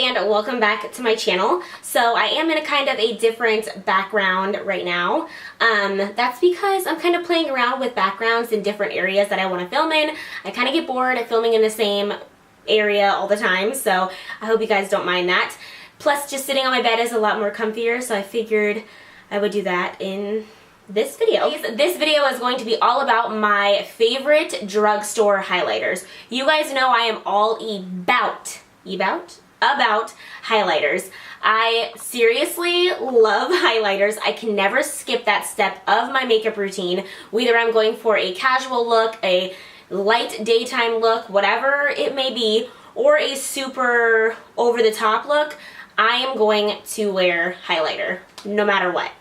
and welcome back to my channel. So I am in a kind of a different background right now. That's because I'm kind of playing around with backgrounds in different areas that I want to film in. I kind of get bored of filming in the same area all the time, so I hope you guys don't mind that. Plus, just sitting on my bed is a lot more comfier, so I figured I would do that in this video. This video is going to be all about my favorite drugstore highlighters. You guys know I am all about highlighters. I seriously love highlighters. I can never skip that step of my makeup routine. Whether I'm going for a casual look, a light daytime look, whatever it may be, or a super over-the-top look, I am going to wear highlighter no matter what.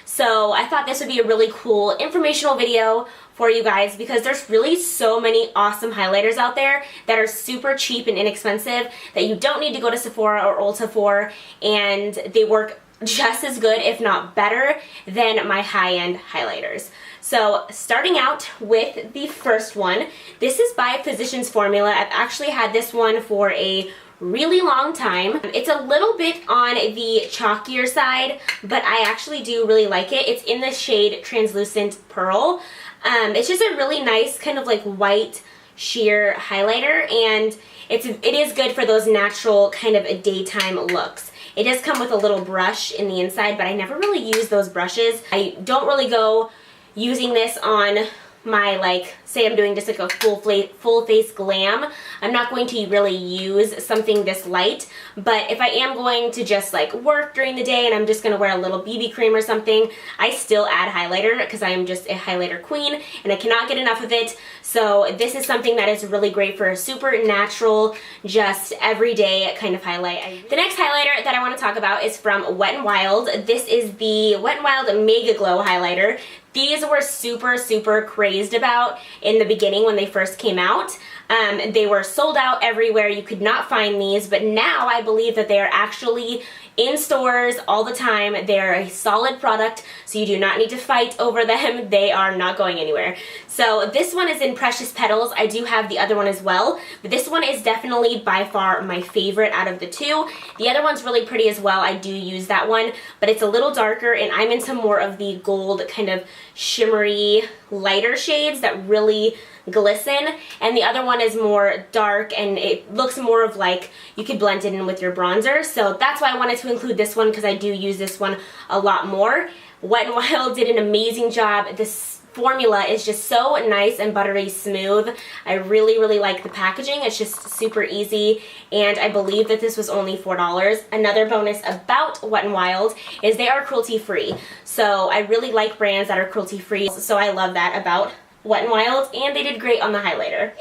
So I thought this would be a really cool informational video for you guys because there's really so many awesome highlighters out there that are super cheap and inexpensive that you don't need to go to Sephora or Ulta for, and they work just as good, if not better, than my high-end highlighters. So starting out with the first one, this is by Physicians Formula. I've actually had this one for a really long time. It's a little bit on the chalkier side, but I actually do really like it. It's in the shade Translucent Pearl. It's just a really nice kind of like white sheer highlighter, and it is good for those natural kind of daytime looks. It does come with a little brush in the inside, but I never really use those brushes. I don't really go using this on my, like, say I'm doing just like a full face glam. I'm not going to really use something this light, but if I am going to just like work during the day and I'm just going to wear a little BB cream or something, I still add highlighter because I am just a highlighter queen and I cannot get enough of it. So this is something that is really great for a super natural, just everyday kind of highlight. The next highlighter that I want to talk about is from Wet n Wild. This is the Wet n Wild Mega Glow highlighter. These were super crazed about in the beginning when they first came out. They were sold out everywhere. You could not find these, but now I believe that they are actually in stores all the time. They're a solid product, so you do not need to fight over them. They are not going anywhere. So this one is in Precious Petals. I do have the other one as well, but this one is definitely by far my favorite out of the two. The other one's really pretty as well. I do use that one, but it's a little darker, and I'm into more of the gold kind of shimmery lighter shades that really glisten, and the other one is more dark and it looks more of like you could blend it in with your bronzer. So that's why I wanted to include this one, because I do use this one a lot more. Wet n Wild did an amazing job. This formula is just so nice and buttery smooth. I really like the packaging. It's just super easy, and I believe that this was only $4. Another bonus about Wet n Wild is they are cruelty free. So I really like brands that are cruelty free, so I love that about Wet n Wild, and they did great on the highlighter.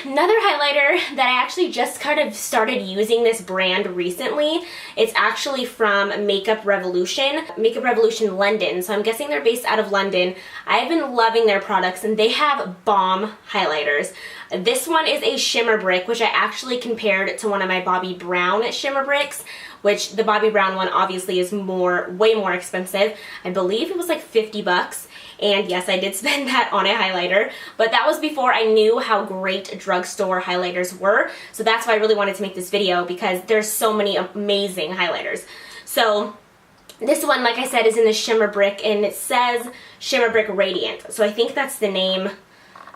Another highlighter that I actually just kind of started using this brand recently. It's actually from Makeup Revolution London, so I'm guessing they're based out of London. I've been loving their products, and they have bomb highlighters. This one is a shimmer brick, which I actually compared to one of my Bobbi Brown shimmer bricks, which the Bobbi Brown one obviously is way more expensive. I believe it was like 50 bucks. And yes, I did spend that on a highlighter, but that was before I knew how great drugstore highlighters were. So that's why I really wanted to make this video, because there's so many amazing highlighters. So this one, like I said, is in the shimmer brick, and it says Shimmer Brick Radiant. So I think that's the name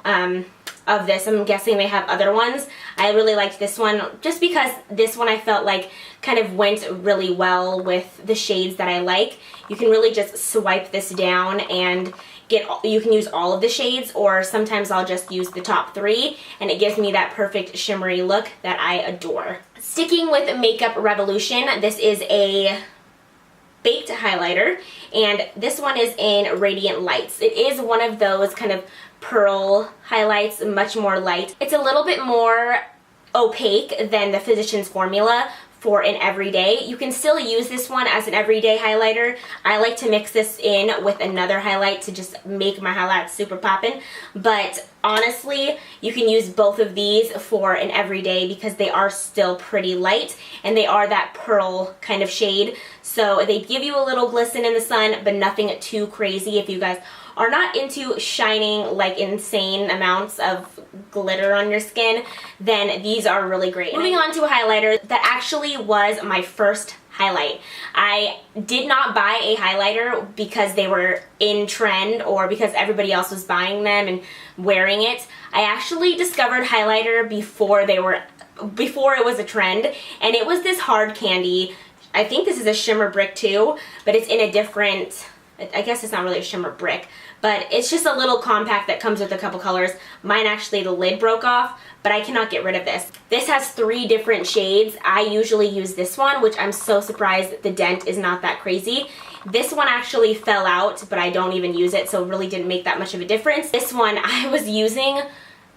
of this. I'm guessing they have other ones. I really liked this one just because this one I felt like kind of went really well with the shades that I like. You can really just swipe this down and you can use all of the shades, or sometimes I'll just use the top 3, and it gives me that perfect shimmery look that I adore. Sticking with Makeup Revolution, this is a baked highlighter, and this one is in Radiant Lights. It is one of those kind of pearl highlights, much more light. It's a little bit more opaque than the Physicians Formula for an everyday. You can still use this one as an everyday highlighter. I like to mix this in with another highlight to just make my highlights super poppin', but honestly, you can use both of these for an everyday because they are still pretty light and they are that pearl kind of shade. So they give you a little glisten in the sun, but nothing too crazy if you guys are not into shining like insane amounts of glitter on your skin, then these are really great. Moving on to a highlighter that actually was my first highlight. I did not buy a highlighter because they were in trend or because everybody else was buying them and wearing it. I actually discovered highlighter before it was a trend, and it was this hard candy. I think this is a shimmer brick too, but it's in a different, I guess it's not really a shimmer brick, but it's just a little compact that comes with a couple colors. Mine actually, the lid broke off, but I cannot get rid of this. This has 3 different shades. I usually use this one, which I'm so surprised the dent is not that crazy. This one actually fell out, but I don't even use it, so it really didn't make that much of a difference. This one I was using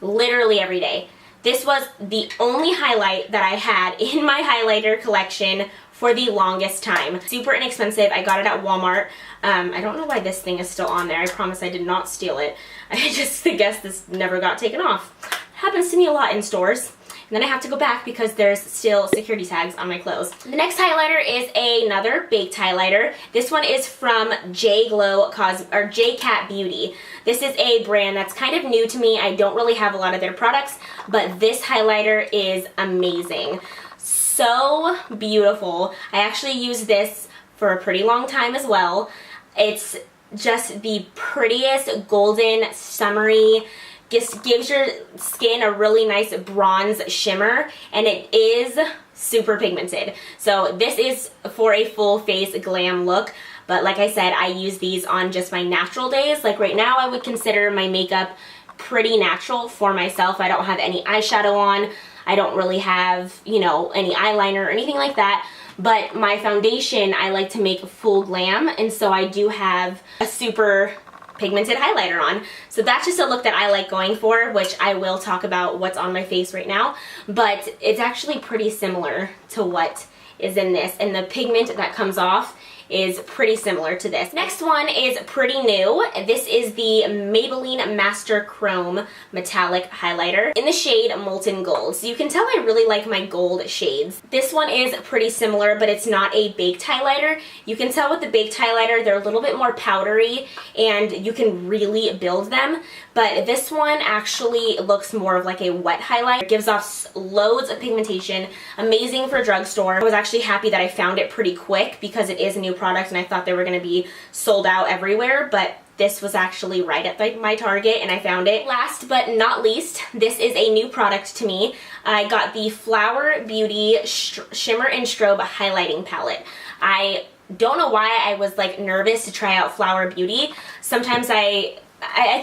literally every day. This was the only highlight that I had in my highlighter collection for the longest time. Super inexpensive. I got it at Walmart. I don't know why this thing is still on there. I promise I did not steal it. I just guess this never got taken off. Happens to me a lot in stores. And then I have to go back because there's still security tags on my clothes. The next highlighter is another baked highlighter. This one is from J-Cat Beauty. This is a brand that's kind of new to me. I don't really have a lot of their products, but this highlighter is amazing. So beautiful. I actually used this for a pretty long time as well. It's just the prettiest golden, summery, just gives your skin a really nice bronze shimmer, and it is super pigmented. So this is for a full face glam look, but like I said, I use these on just my natural days. Like right now, I would consider my makeup pretty natural for myself. I don't have any eyeshadow on. I don't really have, you know, any eyeliner or anything like that. But my foundation, I like to make full glam, and so I do have a super pigmented highlighter on. So that's just a look that I like going for, which I will talk about what's on my face right now. But it's actually pretty similar to what is in this, and the pigment that comes off is pretty similar to this. Next one is pretty new. This is the Maybelline Master Chrome Metallic Highlighter in the shade Molten Gold. So you can tell I really like my gold shades. This one is pretty similar, but it's not a baked highlighter. You can tell with the baked highlighter, they're a little bit more powdery and you can really build them. But this one actually looks more of like a wet highlight. It gives off loads of pigmentation, amazing for drugstore. I was actually happy that I found it pretty quick because it is a new product and I thought they were going to be sold out everywhere, but this was actually right at my Target and I found it. Last but not least, this is a new product to me. I got the Flower Beauty Shimmer and Strobe Highlighting Palette. I don't know why I was like nervous to try out Flower Beauty. Sometimes I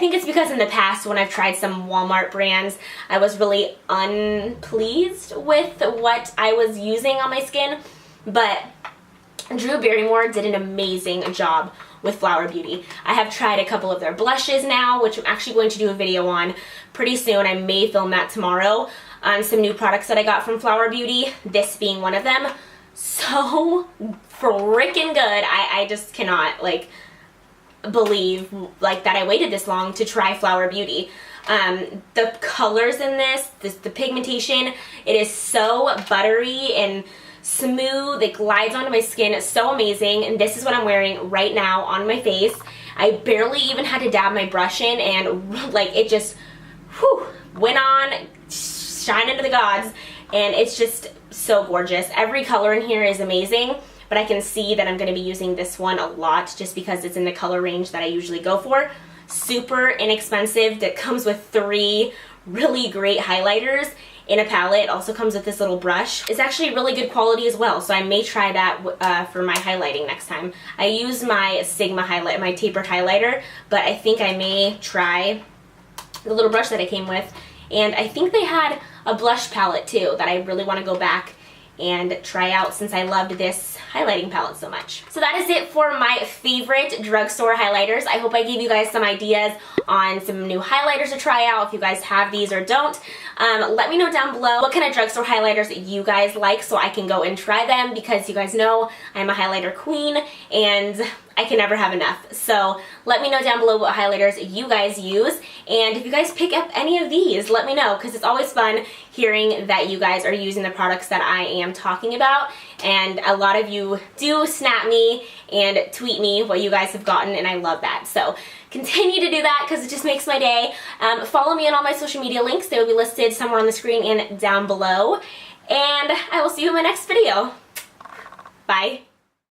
think it's because in the past when I've tried some Walmart brands, I was really unpleased with what I was using on my skin, but Drew Barrymore did an amazing job with Flower Beauty. I have tried a couple of their blushes now, which I'm actually going to do a video on pretty soon. I may film that tomorrow on some new products that I got from Flower Beauty, this being one of them. So freaking good. I just cannot like believe like that I waited this long to try Flower Beauty. The colors in the pigmentation, it is so buttery and smooth. It glides onto my skin. It's so amazing, and this is what I'm wearing right now on my face. I barely even had to dab my brush in, and like it just went on, shine into the gods, and it's just so gorgeous. Every color in here is amazing, but I can see that I'm going to be using this one a lot just because it's in the color range that I usually go for. Super inexpensive. That comes with 3 really great highlighters in a palette. Also comes with this little brush. It's actually really good quality as well, so I may try that for my highlighting next time. I use my Sigma highlight, my tapered highlighter, but I think I may try the little brush that I came with. And I think they had a blush palette too that I really want to go back and try out since I loved this highlighting palette so much. So that is it for my favorite drugstore highlighters. I hope I gave you guys some ideas on some new highlighters to try out if you guys have these or don't. Let me know down below what kind of drugstore highlighters you guys like so I can go and try them, because you guys know I'm a highlighter queen and I can never have enough. So let me know down below what highlighters you guys use, and if you guys pick up any of these, let me know, because it's always fun hearing that you guys are using the products that I am talking about. And a lot of you do snap me and tweet me what you guys have gotten, and I love that. So continue to do that because it just makes my day. Follow me on all my social media links. They will be listed somewhere on the screen and down below. And I will see you in my next video. Bye.